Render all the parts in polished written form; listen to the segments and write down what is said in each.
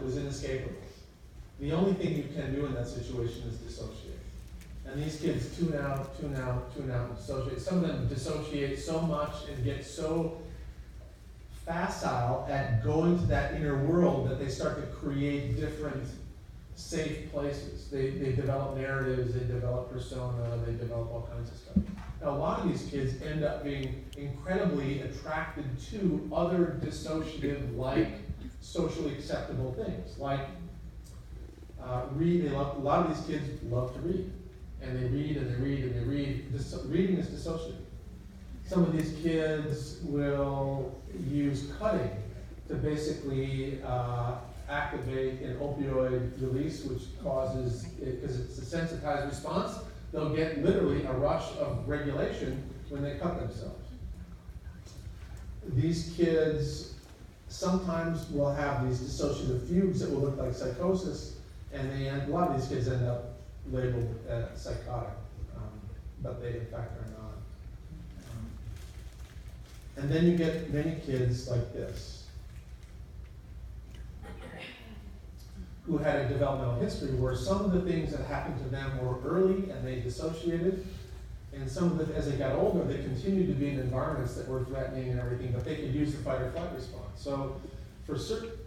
it was inescapable. The only thing you can do in that situation is dissociate. And these kids tune out, and dissociate. Some of them dissociate so much and get so facile at going to that inner world that they start to create different safe places. They develop narratives, they develop persona, they develop all kinds of stuff. Now, a lot of these kids end up being incredibly attracted to other dissociative-like, socially acceptable things, like read. A lot of these kids love to read, and they read and they read and they read. Reading is dissociative. Some of these kids will use cutting to basically activate an opioid release, which causes, because it's a sensitized response, they'll get literally a rush of regulation when they cut themselves. These kids sometimes will have these dissociative fugues that will look like psychosis, and a lot of these kids end up labeled psychotic, but they in fact are not. And then you get many kids like this, who had a developmental history where some of the things that happened to them were early and they dissociated, and some of it, as they got older, they continued to be in environments that were threatening and everything, but they could use the fight or flight response. So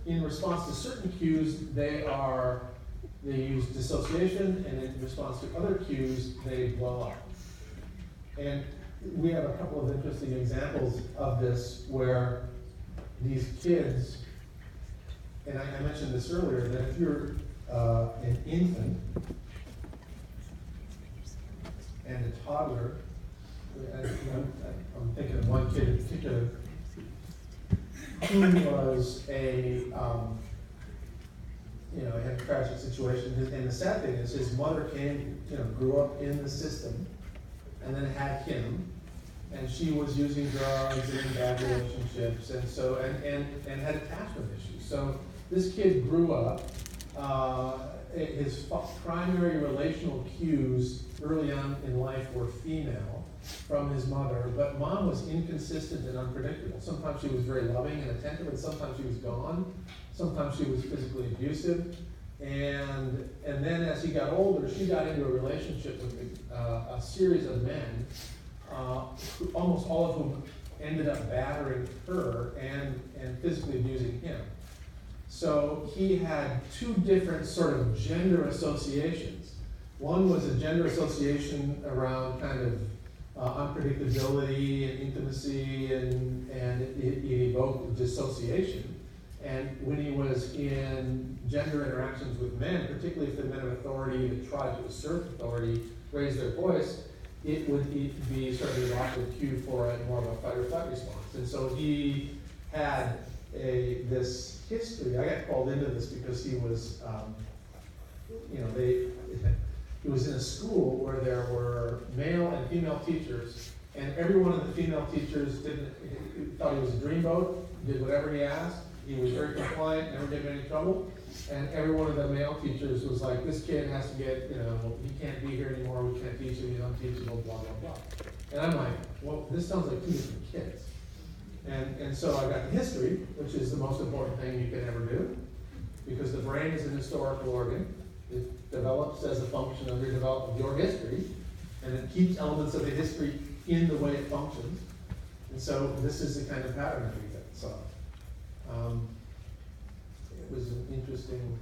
in response to certain cues, they use dissociation, and in response to other cues, they blow up. And we have a couple of interesting examples of this where these kids, and I mentioned this earlier, that if you're an infant and a toddler, I'm thinking of one kid in particular, who was had a tragic situation, and the sad thing is his mother grew up in the system, and then had him, and she was using drugs and in bad relationships, and so and had attachment issues. So this kid grew up. His primary relational cues early on in life were female from his mother, but mom was inconsistent and unpredictable. Sometimes she was very loving and attentive, and sometimes she was gone. Sometimes she was physically abusive. And then as he got older, she got into a relationship with a series of men, almost all of whom ended up battering her and physically abusing him. So he had two different sort of gender associations. One was a gender association around kind of unpredictability and intimacy, and it evoked dissociation. And when he was in gender interactions with men, particularly if the men of authority that tried to assert authority raised their voice, it would be sort of an awkward cue for more of a fight or flight response. And so he had this history. I got called into this because he was, he was in a school where there were male and female teachers, and every one of the female teachers thought he was a dreamboat, did whatever he asked. He was very compliant, never gave any trouble. And every one of the male teachers was like, this kid has to get, he can't be here anymore, we can't teach him, he's unteachable, blah, blah, blah. And I'm like, well, this sounds like two different kids. And so I got the history, which is the most important thing you can ever do, because the brain is an historical organ. It develops as a function of your history, and it keeps elements of the history in the way it functions. And so this is the kind of pattern that we get. So it was an interesting